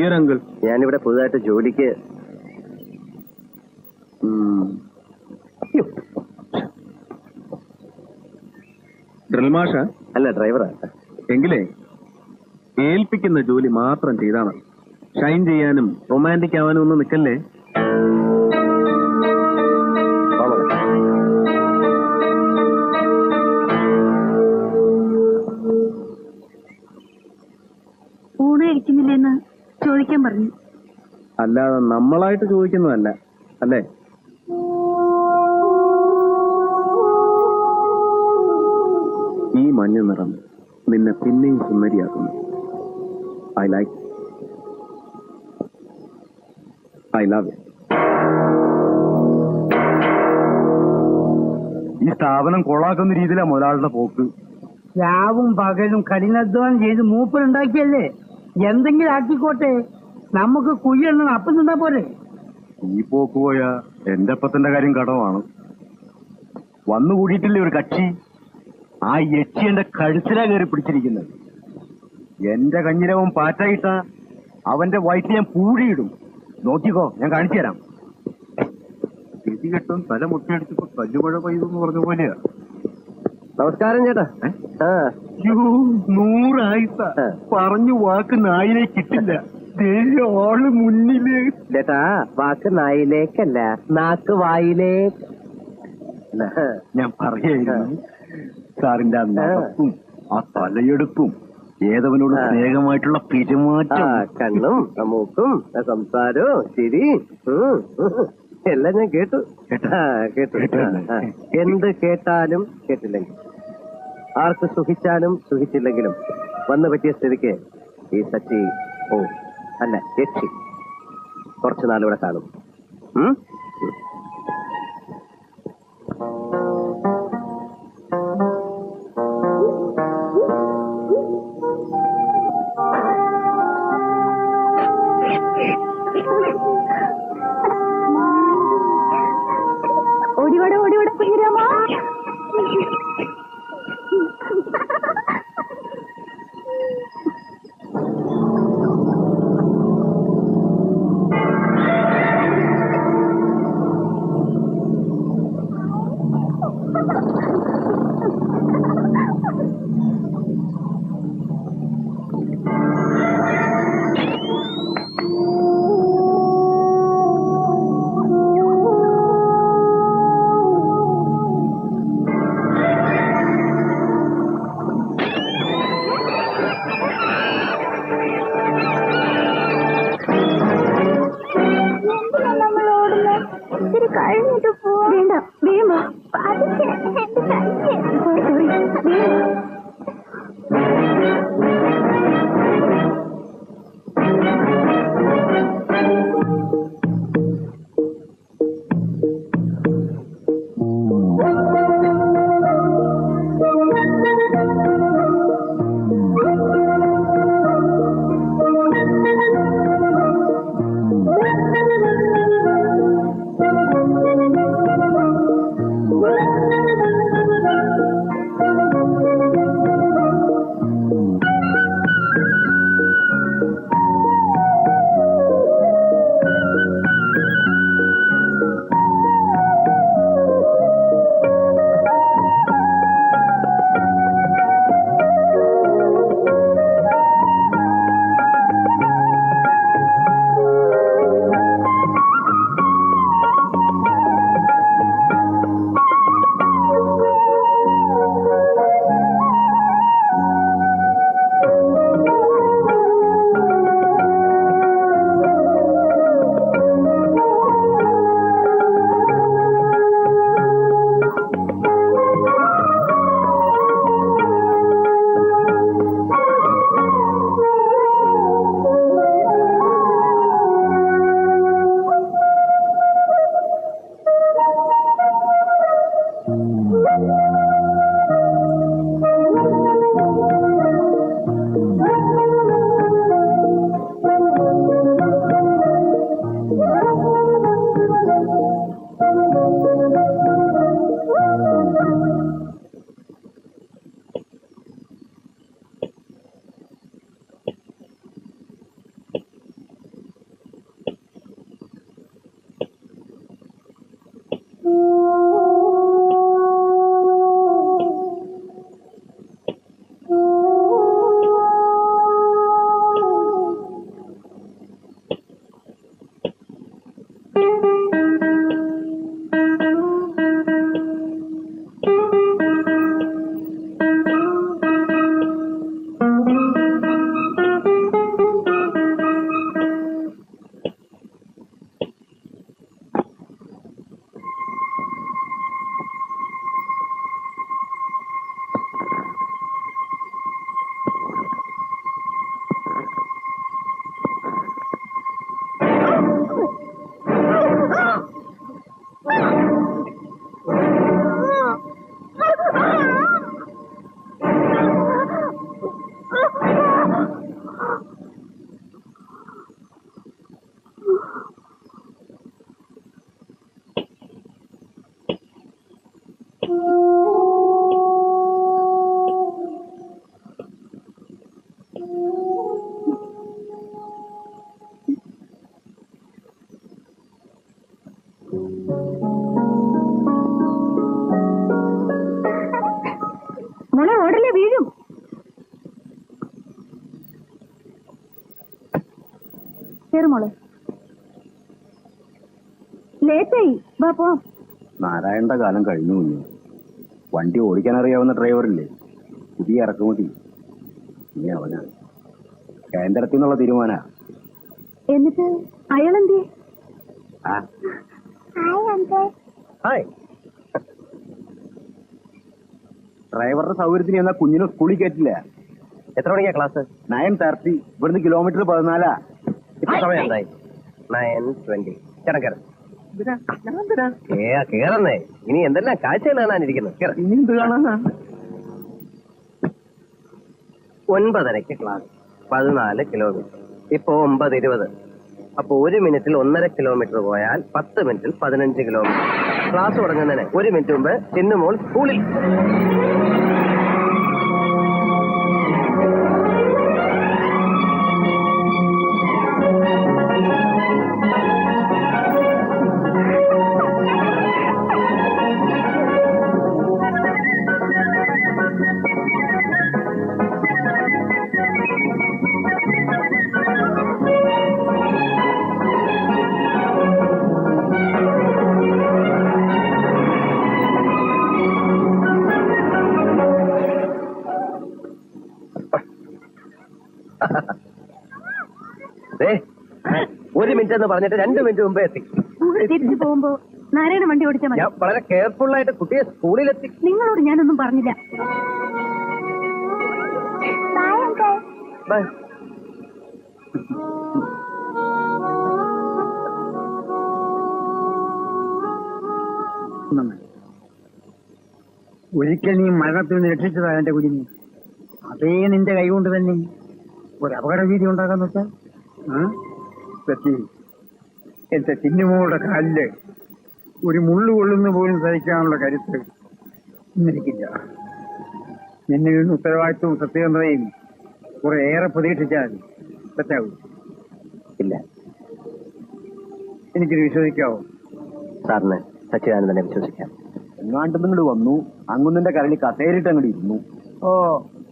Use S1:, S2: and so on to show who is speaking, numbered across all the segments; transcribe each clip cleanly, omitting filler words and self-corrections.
S1: Dear uncle,
S2: ഞാനിവിടെ പുതുതായിട്ട് ജോലിക്ക്
S1: ഡ്രിൽ മാഷ
S2: അല്ല, ഡ്രൈവറാ.
S1: എങ്കിലേ ഏൽപ്പിക്കുന്ന ജോലി മാത്രം ചെയ്താൽ മതി. ഷൈൻ ചെയ്യാനും റൊമാൻറ്റിക് ആവാനും ഒന്നും നിൽക്കല്ലേ.
S3: ഊണ് കഴിക്കുന്നില്ലെന്ന് ചോദിക്കാൻ പറഞ്ഞു.
S1: അല്ലാതെ നമ്മളായിട്ട് ചോദിക്കുന്നതല്ല അല്ലേ? ഈ മഞ്ഞ നിറം നിന്നെ പിന്നെയും സുന്ദരിയാക്കുന്നു. I like, I love.
S4: ഈ സ്ഥാപനം കൊള്ളാക്കുന്ന രീതിയിലാണ് മുതലാളുടെ പോക്ക്.
S5: രാവും പകലും കഠിനാധ്വാനം ചെയ്ത് മൂപ്പനുണ്ടാക്കിയല്ലേ, എന്തെങ്കിലും ആക്കിക്കോട്ടെ, നമുക്ക് കുയ്യെണ്ണ അപ്പം നിന്നാ പോരെ.
S4: ഈ പോക്ക് പോയാ എന്റെ അപ്പത്തിന്റെ കാര്യം കടമാണ്. വന്നുകൂടിയിട്ടില്ലേ ഒരു കക്ഷി, ആ യക്ഷി എന്റെ കഴുത്തിലാ കയറി പിടിച്ചിരിക്കുന്നത്. എന്റെ കഞ്ഞിരവൻ പാറ്റായിട്ട അവന്റെ വയറ്റിൽ ഞാൻ പൂഴിയിടും. നോക്കിക്കോ, ഞാൻ കാണിച്ചു തരാം. കെട്ടും തല മുട്ടയടിച്ചപ്പോ കല്ലുമഴ പെയ്തെന്ന് പറഞ്ഞ പോലെയാ.
S2: നമസ്കാരം ചേട്ടാ.
S4: 100 ആയിസ പറഞ്ഞു വാക്ക് നായിനെ കിട്ടില്ല. ആള് മുന്നില്.
S2: ചേട്ടാ, വാക്ക് നായിലേക്കല്ല, നാക്ക് വായിലേക്ക്.
S4: ഞാൻ പറയായിരുന്നു, സാറിന്റെ ആ നടപ്പും ആ തലയെടുപ്പും ഏതവനോട് സ്നേഹമായിട്ടുള്ള പെരുമാറ്റം,
S2: കണ്ണും മൂക്കും സംസാരവും ശരി എല്ലാം ഞാൻ കേട്ടു. എന്ത് കേട്ടാലും കേട്ടില്ലെങ്കിൽ, ആർക്ക് സുഖിച്ചാലും സുഖിച്ചില്ലെങ്കിലും വന്നു പറ്റിയ സ്ഥിതിക്ക് ഈ സച്ചി അല്ല യക്ഷി കുറച്ചു നാളിവിടെ കാണും.
S3: ഓടിവാട ഓടിവാട കുഞ്ഞിരാമ. കഴിഞ്ഞിട്ട് വേണ്ട, വേമ മോളെ ഓടല്ലേ വീഴും. കേറുമോളെ, ലേറ്റായി. വാ പോ.
S4: നാരായണന്റെ കാലം കഴിഞ്ഞു കുഞ്ഞു. വണ്ടി ഓടിക്കാൻ അറിയാവുന്ന ഡ്രൈവറില്ലേ, പുതിയ ഇറക്കുമതി. നീ അവനാ കേന്ദ്രത്തിൽ നിന്നുള്ള തീരുമാനാ.
S3: എന്നിട്ട് അയാളെന്തേ?
S2: ഹായ്.
S4: ഡ്രൈവറുടെ സൗകര്യത്തിന് എന്നാ കുഞ്ഞിനെ സ്കൂളിൽ കയറ്റില്ല.
S2: എത്ര മണിക്കാ ക്ലാസ്?
S4: 9:30. ഇവിടുന്ന് കിലോമീറ്റർ 14.
S2: ഇപ്പൊ സമയം എന്തായി? 9:20. കിടക്കര കേറന്നേ. ഇനി എന്തെല്ലാം കാഴ്ചകൾ കാണാനിരിക്കുന്നത്.
S4: ഇനി എന്ത് കാണാനാ?
S2: 9:30 ക്ലാസ്, 14 കിലോമീറ്റർ. ഇപ്പോ 9:20. അപ്പൊ 1 മിനിറ്റിൽ 1.5 കിലോമീറ്റർ പോയാൽ 10 മിനിറ്റിൽ 15 കിലോമീറ്റർ. ക്ലാസ് തുടങ്ങുന്നതിന് 1 മിനിറ്റ് മുമ്പ് ചിന്നുമോൾ സ്കൂളിൽ. ഒരു മിനിറ്റ് എന്ന് പറഞ്ഞിട്ട് 2 മിനിറ്റ് മുമ്പേ എത്തി.
S3: തിരിച്ചു പോകുമ്പോ നാരായണ വണ്ടി ഓടിച്ചാൽ മതി.
S2: ഞാൻ വളരെ കെയർഫുൾ ആയിട്ട് കുട്ടിയെ സ്കൂളിലെത്തി.
S3: നിങ്ങളോട് ഞാനൊന്നും പറഞ്ഞില്ല.
S2: ബൈ.
S5: ഒരിക്കൽ നീ മരണത്തിൽ നിന്ന് രക്ഷിച്ചതാ എന്റെ കുഞ്ഞിനെ. അതേ നിന്റെ കൈകൊണ്ട് തന്നെ ഒരു അപകട ഭീതി ഉണ്ടാകാന്ന് വെച്ചാൽ എന്റെ ചിന്നുമോളുടെ കാലില് ഒരു മുള്ളു കൊള്ളുന്ന പോലും സഹിക്കാനുള്ള കരുത്ത് ഇന്നിരിക്കില്ല. നിന്നിൽ നിന്ന് ഉത്തരവാദിത്വവും സത്യസന്ധതയും കുറെ ഏറെ പ്രതീക്ഷിച്ചാൽ തെറ്റാവും.
S2: ഇല്ല,
S5: എനിക്കിത് വിശ്വസിക്കാവോ?
S2: സാറിന് സച്ചിദാനന്ദനെ വിശ്വസിക്കാം.
S4: എങ്ങാണ്ട് നിങ്ങൾ വന്നു, അങ്ങുന്നിന്റെ കരളി കസേരിട്ട് അങ്ങോട്ട് ഇരുന്നു.
S5: ഓ,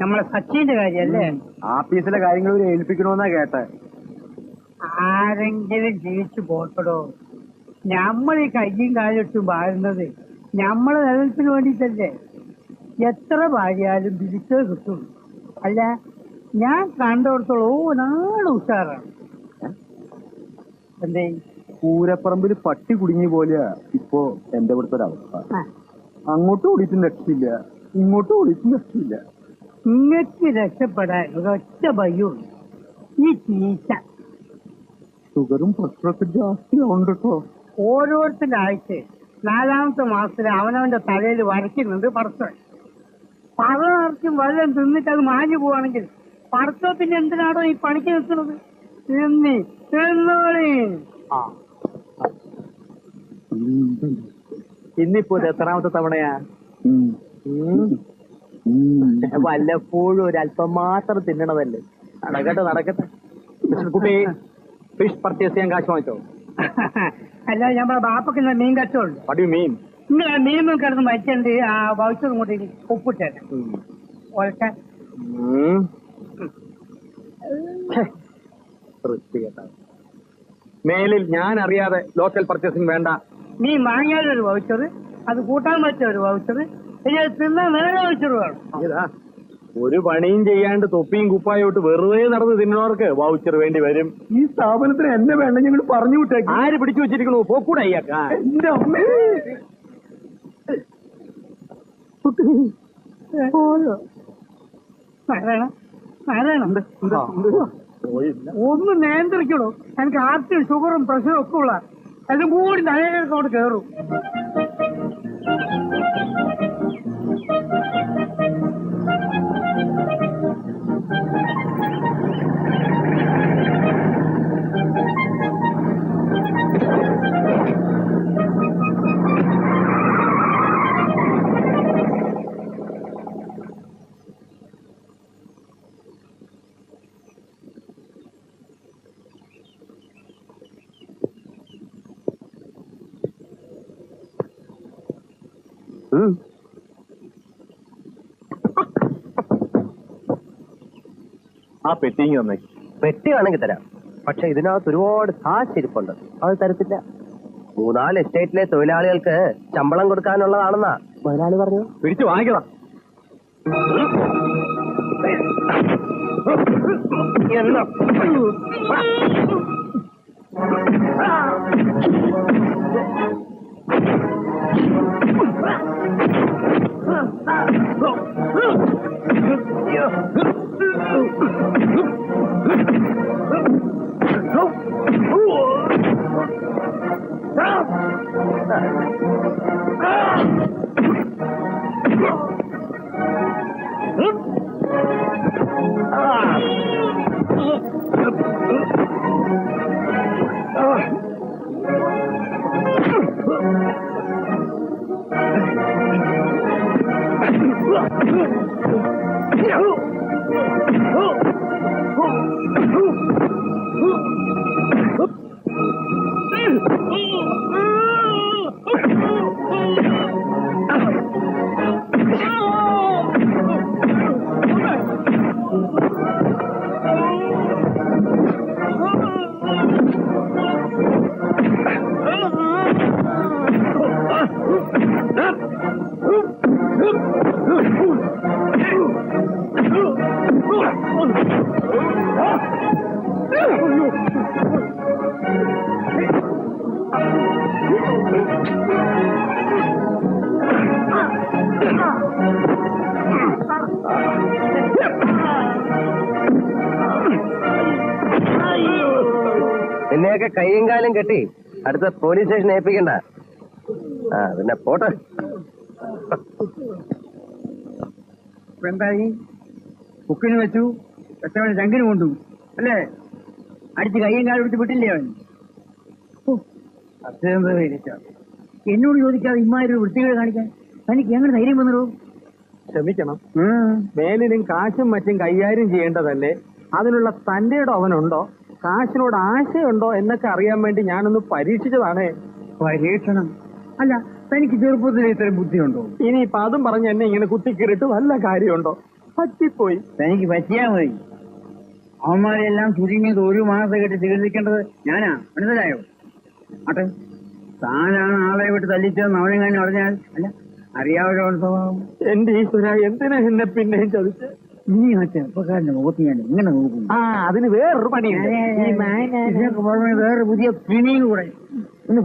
S5: നമ്മളെ സച്ചിന്റെ കാര്യല്ലേ?
S4: ആഫീസിലെ കാര്യങ്ങൾ ഒരു ഏൽപ്പിക്കണമെന്നാ കേട്ടെ.
S5: ആരെങ്കിലും ജീവിച്ചു പോട്ടടോ. നമ്മൾ ഈ കയ്യും കാലിട്ടും വാഴുന്നത് നമ്മളെ നിലനിൽപ്പിന് വേണ്ടിയിട്ടല്ലേ. എത്ര ഭാര്യാലും തിരിച്ചേ കിട്ടുള്ളൂ. അല്ല, ഞാൻ കണ്ടിടത്തോളം നാളെ ഉഷാറാണ്. എന്തേ
S4: പൂരപ്പറമ്പിൽ പട്ടി കുടുങ്ങിയ പോലെയാ ഇപ്പോ എന്റെ ഇവിടുത്തെ ഒരവസ്ഥ. അങ്ങോട്ടും ഓടിയിട്ടും രക്ഷയില്ല, ഇങ്ങോട്ടും ഓടിയിട്ടും രക്ഷയില്ല.
S5: നിങ്ങൾക്ക് രക്ഷപ്പെടാൻ ഒരൊറ്റ ഭയമുള്ളൂ, ഈ ചീച്ച.
S4: ഷുഗറും പ്രഷറൊക്കെ ജാസ്തിയാവുണ്ട് കേട്ടോ.
S5: ഓരോരുത്തരുടെ ആഴ്ച 4ാമത്തെ മാസത്തിൽ അവനവന്റെ തലയിൽ വരയ്ക്കുന്നുണ്ട് പടച്ചോൻ. പലർക്കും വല്ലതും തിന്നിട്ട് അത് മാഞ്ഞു പോവാണെങ്കിൽ പടച്ചോ പിന്നെ എന്തിനാണോ ഈ പണിക്ക് നിൽക്കുന്നത്?
S1: ഇന്നിപ്പോ ഇത് എത്രാമത്തെ തവണയാ? വല്ലപ്പോഴും ഒരല്പം മാത്രം തിന്നണതല്ലേ. നടക്കട്ടെ നടക്കട്ടെ. കുട്ടി, ഫിഷ് പർച്ചേസ് ചെയ്യാൻ കാശ് വാങ്ങിച്ചോ?
S5: അല്ല, ഞമ്മടെ ബാപ്പക്ക് മീൻ കച്ചവടം.
S1: What do you mean?
S5: നിങ്ങൾ മീനും കിടന്ന് മരിച്ചിട്ടുണ്ട്. ആ വൗച്ചറും കൂട്ടി ഒപ്പിട്ടേ ഒരട്ടെ.
S1: മേലിൽ ഞാൻ അറിയാതെ ലോക്കൽ പർച്ചേസിംഗ് വേണ്ട.
S5: മീൻ വാങ്ങിയാലൊരു വൗച്ചർ, അത് കൂട്ടാൻ പറ്റിയ ഒരു വൗച്ചർ, തിന്നാൻ വേറെ വൗച്ചർ വേണം.
S1: ഇതാ, ഒരു പണിയും ചെയ്യാണ്ട് തൊപ്പിയും കുപ്പായോട്ട് വെറുതെ നടന്ന് തിന്നവർക്ക് വൗച്ചർ വേണ്ടി വരും.
S4: ഈ സ്ഥാപനത്തിന് എന്നെ വേണ്ട, ഞങ്ങൾ പറഞ്ഞു വിട്ടേക്ക്.
S1: ആര് പിടിച്ചു വെച്ചിരിക്കണു? പോക്കൂടെ അയ്യാക്ക.
S4: എന്റെ അമ്മേ,
S5: ഒന്ന് നിയന്ത്രിക്കണോ? എനിക്ക് ഹാർട്ടും ഷുഗറും പ്രഷറും ഒക്കെ ഉള്ള അതും കൂടി തലയിലേക്കോട്ട് കയറും.
S1: ആ പെട്ടിങ് തന്നെ.
S2: പെട്ടി വേണമെങ്കിൽ തരാം, പക്ഷെ ഇതിനകത്ത് ഒരുപാട് കാശ് ഇരിപ്പുണ്ട്. അത് തരത്തില്ല. 3-4 എസ്റ്റേറ്റിലെ തൊഴിലാളികൾക്ക് ശമ്പളം കൊടുക്കാനുള്ളതാണെന്നാ മുതലാളി പറഞ്ഞു.
S1: പിടിച്ചു വാങ്ങിക്കണം.
S2: നിന്നെയൊക്കെ കൈയും കാലും കെട്ടി അടുത്ത പോലീസ് സ്റ്റേഷൻ ഏൽപ്പിക്കണ്ട. പിന്നെ പോട്ടെ.
S5: എന്തായി? കുക്കിന് വെച്ചു, വെച്ചവൻ ചങ്കിന് കൊണ്ടു അല്ലേ? അടിച്ച് കയ്യും കാലും പിടിച്ച് വിട്ടില്ലേ അവൻ? എന്നോട് ചോദിക്കാതെ ഇമ്മാതിരി വൃത്തികൾ കാണിക്കാൻ തനിക്ക് എങ്ങനെ ധൈര്യം വന്നോ?
S1: ക്ഷമിക്കണം, മേലിലും കാശും മറ്റും കൈകാര്യം ചെയ്യേണ്ടതല്ലേ? അതിനുള്ള തന്റെ ഇടം അവനുണ്ടോ? കാശിനോട് ആശയുണ്ടോ എന്നൊക്കെ അറിയാൻ വേണ്ടി ഞാനൊന്ന് പരീക്ഷിച്ചതാണ്.
S5: പരീക്ഷണം അല്ല, തനിക്ക് ചെറുപ്പത്തിൽ ഇത്രയും ബുദ്ധിയുണ്ടോ?
S1: ഇനിയിപ്പൊ അതും പറഞ്ഞ് എന്നെ ഇങ്ങനെ കുത്തിക്കിറിട്ട് വല്ല കാര്യമുണ്ടോ? പറ്റിപ്പോയി.
S5: തനിക്ക് പറ്റിയാ മതി. അവന്മാരെല്ലാം ചുരുങ്ങിയത് 1 മാസം കെട്ടി ചികിത്സിക്കേണ്ടത് ഞാനാ, മനസ്സിലായോ? ആട്ടെ, താനാണ് ആളെ വിട്ട് തല്ലിച്ചതെന്ന് അവനെ കഴിഞ്ഞ് അറിഞ്ഞാൽ അല്ല അറിയാവോ സ്വഭാവം?
S1: എന്റെ ഈശ്വര, എന്തിനാ എന്നെ പിന്നെയും ചതിച്ച്?
S5: നീ ആ ചെറുപ്പക്കാരന്റെ മുഖത്ത് ഞാൻ ഇങ്ങനെ നോക്കും.
S1: അതിന് വേറൊരു പണിയുണ്ട്.
S5: വേറെ പുതിയ പിണിയും കൂടെ ഒന്ന്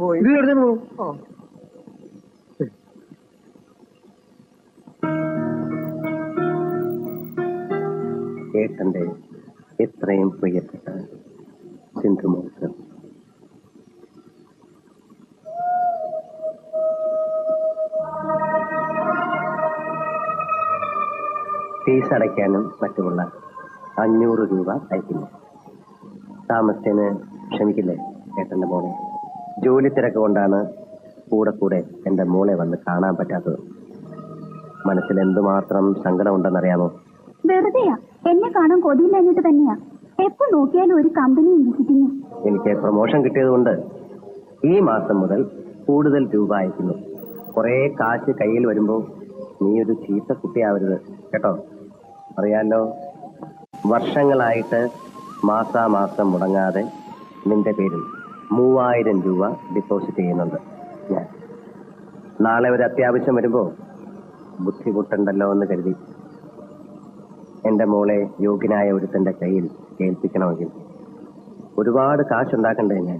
S5: പോയി ഇത് എടുത്തു പോകും.
S2: ഏട്ടന്റെ എത്രയും പ്രിയപ്പെട്ട സിന്ധുമോൾക്ക് ഫീസ് അടയ്ക്കാനും മറ്റുമുള്ള 500 രൂപ അയക്കുന്നു. താമസത്തിന് ക്ഷമിക്കില്ലേ ഏട്ടന്റെ മോളെ? ജോലി തിരക്ക് കൊണ്ടാണ് കൂടെ എന്റെ മോളെ വന്ന് കാണാൻ പറ്റാത്തത്. മനസ്സിൽ എന്തുമാത്രം സങ്കടമുണ്ടെന്നറിയാമോ?
S3: വെറുതെയാ, എന്നെ കാണാൻ കൊതിയില്ലാഞ്ഞിട്ട് തന്നെയാ. എപ്പോ നോക്കിയാലും ഒരു കമ്പനിയും വിസിറ്റിംഗും.
S2: എനിക്ക് പ്രൊമോഷൻ കിട്ടിയതുകൊണ്ട് ഈ മാസം മുതൽ കൂടുതൽ രൂപ അയക്കുന്നു. കുറെ കാശ് കയ്യിൽ വരുമ്പോ നീ ഒരു ചീത്ത കുട്ടിയാവരുത് കേട്ടോ. അറിയാലോ, വർഷങ്ങളായിട്ട് മാസാമാസം മുടങ്ങാതെ നിന്റെ പേരിൽ 3000 രൂപ ഡിപ്പോസിറ്റ് ചെയ്യുന്നുണ്ട് ഞാൻ. നാളെ ഒരു അത്യാവശ്യം വരുമ്പോ ബുദ്ധിമുട്ടുണ്ടല്ലോ എന്ന് കരുതി എന്റെ മോളെ യോഗ്യനായ ഒരുത്തന്റെ കയ്യിൽ ഏൽപ്പിക്കണമെങ്കിൽ ഒരുപാട് കാശുണ്ടാക്കണ്ടേ ഞാൻ?